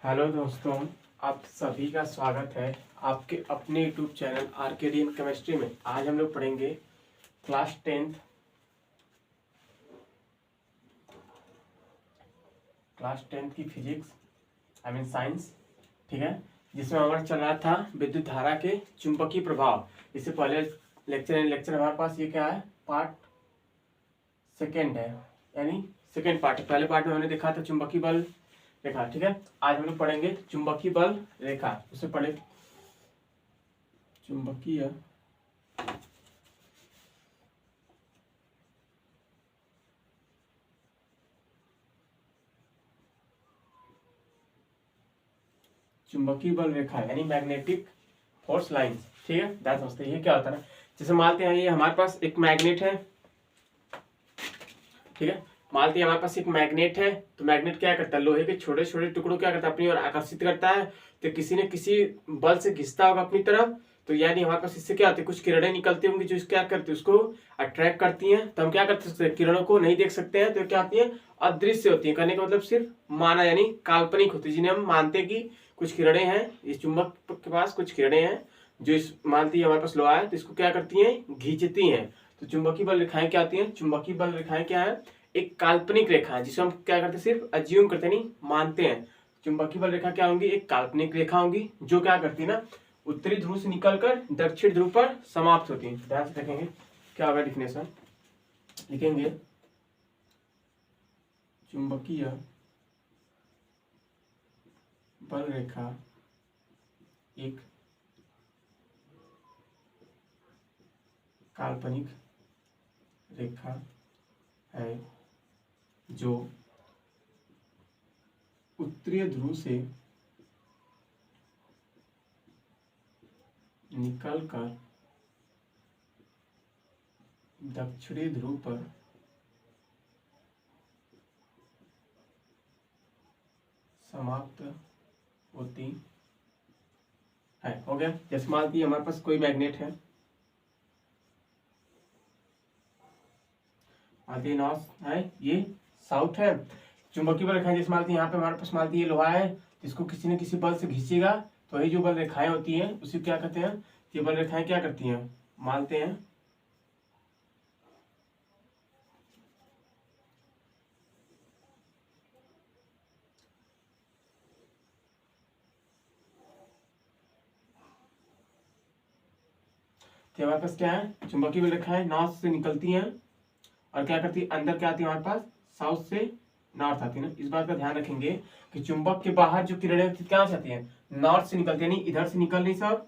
Hello दोस्तों, आप सभी का स्वागत है आपके अपने यूट्यूब चैनल आर्केडियन केमिस्ट्री में। आज हम लोग पढ़ेंगे क्लास टेंथ की फिजिक्स साइंस, ठीक है। जिसमें हमारा चल रहा था विद्युत धारा के चुंबकीय प्रभाव। इससे पहले लेक्चर हमारे पास ये क्या है, पार्ट सेकेंड है, यानी सेकेंड पार्ट। पहले पार्ट में हमने देखा था चुंबकीय बल रेखा, ठीक है। आज हम लोग पढ़ेंगे चुंबकीय बल रेखा। उससे पहले चुंबकीय बल रेखा यानी मैग्नेटिक फोर्स लाइंस, ठीक है। ध्यान समझते हैं ये क्या होता है ना। जैसे मानते हैं ये हमारे पास एक मैग्नेट है, ठीक है। मानते हैं हमारे पास एक मैग्नेट है, तो मैग्नेट क्या करता है, लोहे के छोटे छोटे टुकड़ों क्या करता है, अपनी ओर आकर्षित करता है। तो किसी न किसी बल से घिसता होगा अपनी तरफ, तो यानी हमारे पास इससे क्या होती है, कुछ किरणें निकलती होंगी जो क्या करती है, उसको अट्रैक्ट करती हैं। तो हम क्या कर सकते हैं, किरणों को नहीं देख सकते हैं, तो क्या होती है, अदृश्य होती है। कहने का मतलब सिर्फ माना यानी काल्पनिक होती है, जिन्हें हम मानते हैं कि कुछ किरणें हैं, इस चुंबक के पास कुछ किरणें हैं जो इस मानती है हमारे पास लोहा है, तो इसको क्या करती हैं, खींचती हैं। तो चुंबकीय बल रेखाएं क्या आती हैं, चुंबकीय बल रेखाएं क्या है, एक काल्पनिक रेखा है जिसे हम क्या करते हैं, सिर्फ अज्यूम करते नहीं मानते हैं। चुंबकीय बल रेखा क्या होंगी, एक काल्पनिक रेखा होंगी जो क्या करती है ना, उत्तरी ध्रुव से निकलकर दक्षिण ध्रुव पर समाप्त होती है। ध्यान से देखेंगे क्या होगा, डिफिनेशन लिखेंगे, चुंबकीय बल रेखा एक काल्पनिक रेखा है जो उत्तरी ध्रुव से निकलकर दक्षिणी ध्रुव पर समाप्त होती है। हो गया। जैसे मान लीजिए हमारे पास कोई मैग्नेट है, आदि नॉर्थ है, ये साउथ है। चुंबकीय बल रेखाएं जैसे मान लीजिए यहाँ पे हमारे पास मान लीजिए ये लोहा है, जिसको किसी न किसी बल से खींचेगा, तो वही जो बल रेखाएं होती हैं उसी क्या कहते हैं, ये बल रेखाएं क्या करती हैं, मानते हैं तो हमारे पास क्या है, चुंबकीय बल रेखाएं नॉर्थ से निकलती हैं और क्या करती है, अंदर क्या आती है हमारे पास, साउथ से नॉर्थ आती है ना। इस बात का ध्यान रखेंगे कि चुंबक के बाहर जो किरणें होती है कहाँ से आती है, नॉर्थ से निकलती है, यानी इधर से निकल रही सब,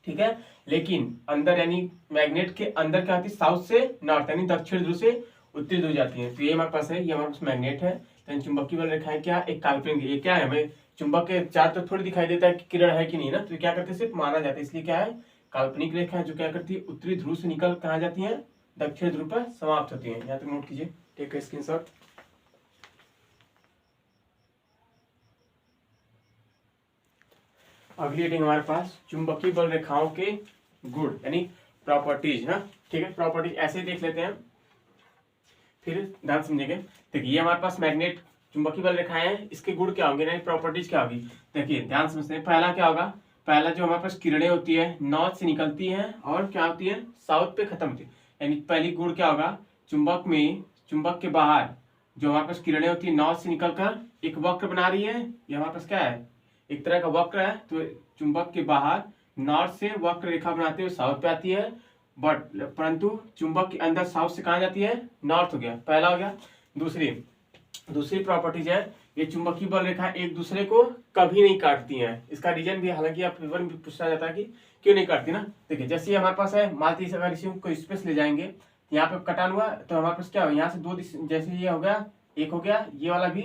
ठीक है। लेकिन अंदर यानी मैग्नेट के अंदर क्या आती है, साउथ से नॉर्थ यानी दक्षिण ध्रुव से उत्तरी ध्रुव जाती है। तो ये हमारे पास है, ये हमारे पास मैग्नेट है। तो चुंबकीय बल रेखाएं क्या, एक काल्पनिक, ये क्या है, हमें चुंबक के चार तो थोड़ी दिखाई देता है कि किरण है कि नहीं ना, तो क्या करते हैं, सिर्फ माना जाता है। इसलिए क्या है, काल्पनिक रेखा है जो क्या करती है, उत्तरी ध्रुव से निकल कहाँ जाती है, दक्षिण ध्रुव पर समाप्त होती है। यहाँ तक नोट कीजिए, टेक स्क्रीनशॉट। अगली हेडिंग हमारे पास चुंबकीय बल रेखाओं के गुण यानी प्रॉपर्टीज है, ठीक है। प्रॉपर्टीज ऐसे देख लेते हैं, फिर ध्यान समझेंगे। देखिए ये हमारे पास मैग्नेट चुंबकीय बल रेखाएं हैं, इसके गुण क्या होंगे, प्रॉपर्टीज क्या होगी। देखिए ध्यान समझते हैं, पहला क्या होगा, पहला जो हमारे पास किरणें होती है नॉर्थ से निकलती हैं और क्या होती है, साउथ पे खत्म होती है। यानी पहली गुण क्या होगा, चुंबक में, चुंबक के बाहर जो हमारे पास किरणें होती है नॉर्थ से निकलकर एक वक्र बना रही है, ये हमारे पास क्या है, एक तरह का वक्र है। तो चुंबक के बाहर नॉर्थ से वक्र रेखा बनाते हुए साउथ पे आती है, बट परंतु चुंबक के अंदर साउथ से कहाँ जाती है, नॉर्थ हो गया, पहला हो गया। दूसरी प्रॉपर्टीज है, ये चुंबकीय बल रेखा एक दूसरे को कभी नहीं काटती हैं। इसका रीजन भी, हालांकि आप पेपर में पूछा जाता है कि क्यों नहीं काटती ना। देखिए जैसे हमारे पास है, मान लीजिए अगर इसी को स्पेस ले जाएंगे, यहाँ पे कटान हुआ, तो हमारे पास क्या हो, यहाँ से दो, जैसे ये हो गया, एक हो गया, ये वाला भी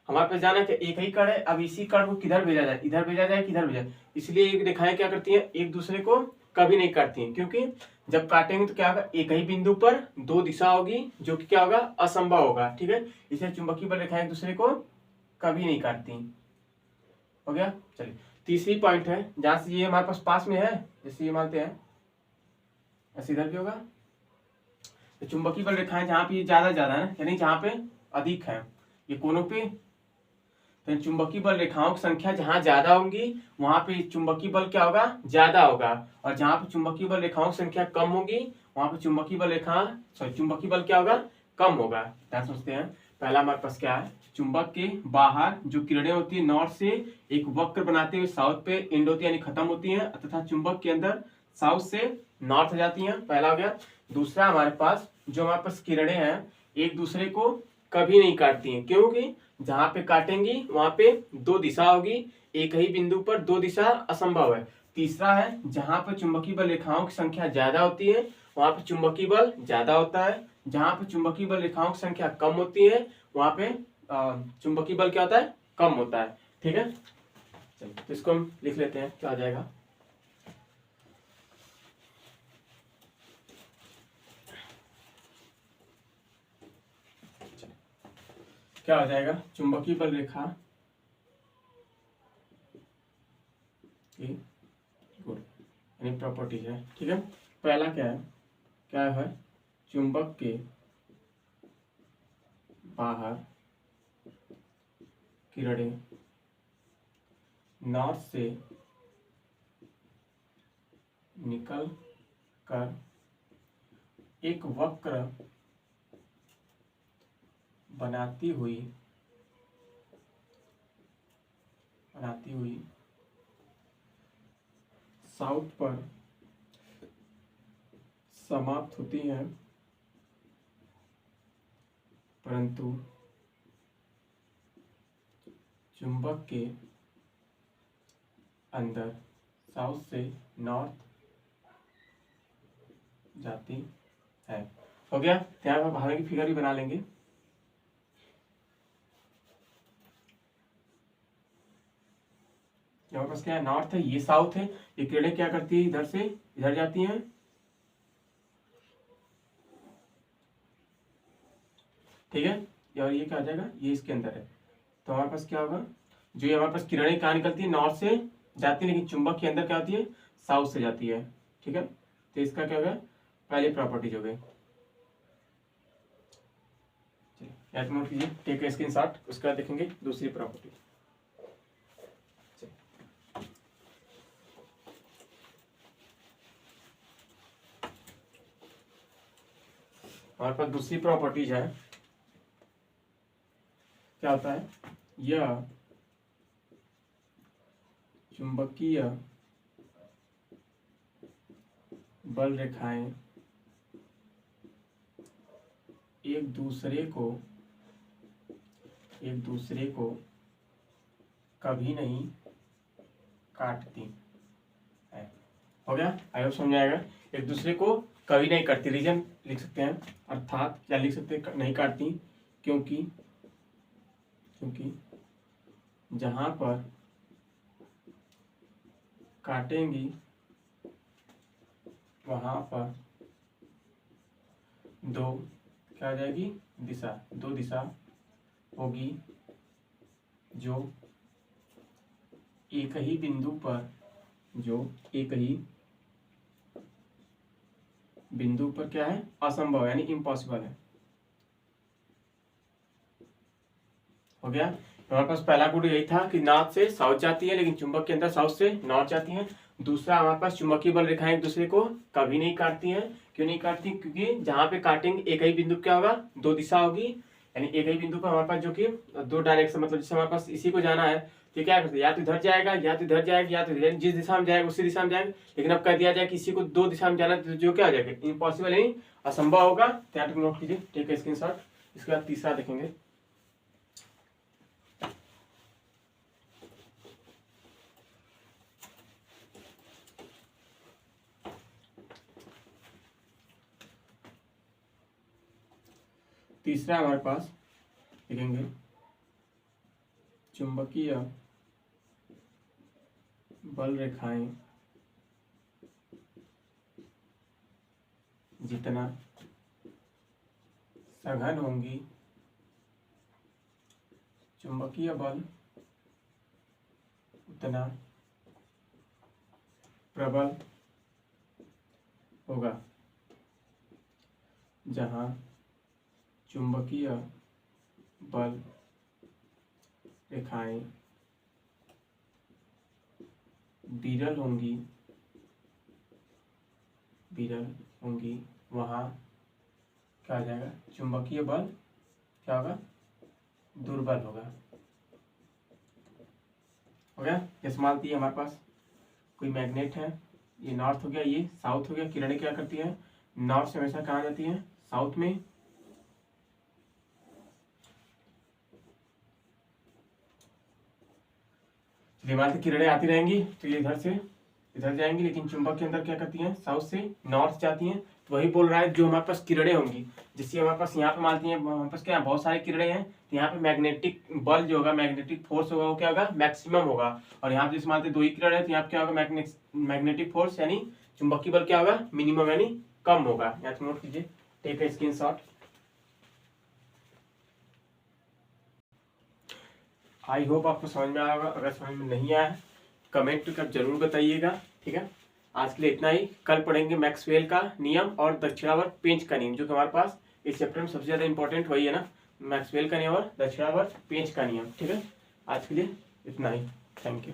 हमारे पास जाना है कि एक ही कण है, अब इसी कण को किधर भेजा जाए, इधर भेजा जाए, किधर भेजा जाए। इसलिए ये रेखाएं क्या करती हैं, एक दूसरे को कभी नहीं काटती हैं, क्योंकि जब काटेंगे तो क्या होगा, एक ही बिंदु पर दो दिशा होगी, जो कि क्या होगा, असंभव होगा, ठीक है। इसलिए चुंबकीय बल रेखाएं एक दूसरे को कभी नहीं काटती। हो गया। चलिए तीसरी पॉइंट है, जहां से ये हमारे पास में है, जैसे ये मानते हैं ऐसे इधर भी होगा, तो चुंबकीय बल रेखाएं जहां पे ज्यादा है ना, यानी जहां पे अधिक है, ये कोनों पे तो चुंबकीय बल रेखाओं की संख्या जहां ज्यादा होंगी वहां पे चुंबकीय बल क्या होगा, ज्यादा होगा, और जहां पे चुंबकीय बल रेखाओं की संख्या कम होगी वहां पे चुंबकीय बल क्या होगा, कम होगा। ध्यान समझते हैं। पहला हमारे पास क्या है, चुंबक के बाहर जो किरणें होती है नॉर्थ से एक वक्र बनाते हुए साउथ पे एंड होती है यानी खत्म होती है, तथा चुंबक के अंदर साउथ से नॉर्थ हो जाती हैं। पहला हो गया। दूसरा हमारे पास जो हमारे पास किरणें हैं एक दूसरे को कभी नहीं काटती हैं, क्योंकि जहां पे काटेंगी वहां पे दो दिशा होगी, एक ही बिंदु पर दो दिशा असंभव है। तीसरा है जहां पर चुंबकीय बल रेखाओं की संख्या ज्यादा होती है वहां पे चुंबकीय बल ज्यादा होता है, जहां पे चुंबकीय बल रेखाओं की संख्या कम होती है वहां पे चुंबकीय बल क्या होता है, कम होता है। ठीक है, चलिए तो इसको हम लिख लेते हैं, क्या आ जाएगा। क्या हो जाएगा, चुंबकीय बल रेखा की गुण यानी प्रॉपर्टीज है। ठीक है, पहला क्या है, चुंबक के बाहर किरणें नॉर्थ से निकल कर एक वक्र बनाती हुई साउथ पर समाप्त होती हैं, परंतु चुंबक के अंदर साउथ से नॉर्थ जाती है। हो गया, यहाँ पर भावे की फिगर भी बना लेंगे। यहाँ पास क्या है, नॉर्थ है, ये साउथ है, ये किरणें क्या करती है इधर से इधर जाती हैं। ठीक है, और ये क्या आ जाएगा, ये इसके अंदर है, तो हमारे पास क्या होगा, जो ये हमारे पास किरणें कहाँ निकलती है, नॉर्थ से जाती है, लेकिन चुंबक के अंदर क्या होती है, साउथ से जाती है। ठीक है, तो इसका क्या होगा, पहली प्रॉपर्टीज हो गई। चलिए नोट कीजिए, टेक ए स्क्रीनशॉट, उसके बाद देखेंगे दूसरी प्रॉपर्टी। हमारे पास दूसरी प्रॉपर्टीज है, क्या होता है, यह चुंबकीय बल रेखाएं एक दूसरे को कभी नहीं काटती है। हो गया, आई होप समझ आएगा। एक दूसरे को कभी नहीं काटती, रीजन लिख सकते हैं, अर्थात क्या लिख सकते हैं, नहीं काटती क्योंकि जहां पर काटेंगी वहां पर दो क्या आ जाएगी, दो दिशा होगी, जो एक ही बिंदु पर क्या है, असंभव है, यानी इम्पॉसिबल है। हो गया, हमारे पास पहला गुण यही था कि नॉर्थ से साउथ जाती है, लेकिन चुंबक के अंदर साउथ से नॉर्थ जाती है। दूसरा हमारे पास चुंबकीय बल रेखाएं एक दूसरे को कभी नहीं काटती हैं। क्यों नहीं काटती, क्योंकि जहां पे काटेंगे एक ही बिंदु क्या होगा, दो दिशा होगी, यानी एक ही बिंदु पर हमारे पास जो कि दो डायरेक्शन, मतलब जैसे हमारे पास इसी को जाना है तो क्या करते हैं, या तो इधर जाएगा या तो इधर जाएगा, या तो जिस दिशा में जाएगा उसी दिशा में जाएगा। लेकिन अब कह दिया जाए किसी को दो दिशा में जाना, तो जो क्या हो जाएगा, इम्पॉसिबल यानी असंभव होगा। तो नोट कीजिए, ठीक है, स्क्रीनशॉट। इसके बाद तीसरा देखेंगे, तीसरा हमारे पास लिखेंगे चुंबकीय बल रेखाएं जितना सघन होंगी, चुंबकीय बल उतना प्रबल होगा। जहां चुंबकीय बल रेखाएं विरल होंगी वहां क्या हो जाएगा, चुंबकीय बल क्या होगा, दुर्बल होगा। हो गया। जैसे मानती है हमारे पास कोई मैग्नेट है, ये नॉर्थ हो गया, ये साउथ हो गया, किरणें क्या करती है, नॉर्थ से हमेशा कहाँ जाती है, साउथ में। चलिए किरणें आती रहेंगी तो ये इधर से इधर जाएंगी, लेकिन चुंबक के अंदर क्या करती हैं, साउथ से नॉर्थ जाती हैं। तो वही बोल रहा है, जो हमारे पास किरणें होंगी, जिससे हमारे पास यहाँ पे मानती हैं, हमारे पास क्या बहुत सारी किरणें हैं, तो यहाँ पे मैग्नेटिक बल जो होगा, मैग्नेटिक फोर्स होगा, वो क्या होगा, मैक्सिमम होगा। और यहाँ पे जैसे मानते हैं दो ही किरण है, तो यहाँ पे क्या होगा, मैग्नेटिक फोर्स यानी चुंबकीय बल क्या होगा, मिनिमम यानी कम होगा। यहाँ नोट कीजिए, take a screenshot. I hope आपको समझ में आया होगा। अगर समझ में नहीं आया कमेंट कर जरूर बताइएगा, ठीक है। आज के लिए इतना ही। कल पढ़ेंगे मैक्सवेल का नियम और दक्षिणावर्त पेंच का नियम, जो कि हमारे पास इस चैप्टर में सबसे ज्यादा इंपॉर्टेंट वही है ना, मैक्सवेल का नियम और दक्षिणावर्त पेंच का नियम, ठीक है। आज के लिए इतना ही। Thank you.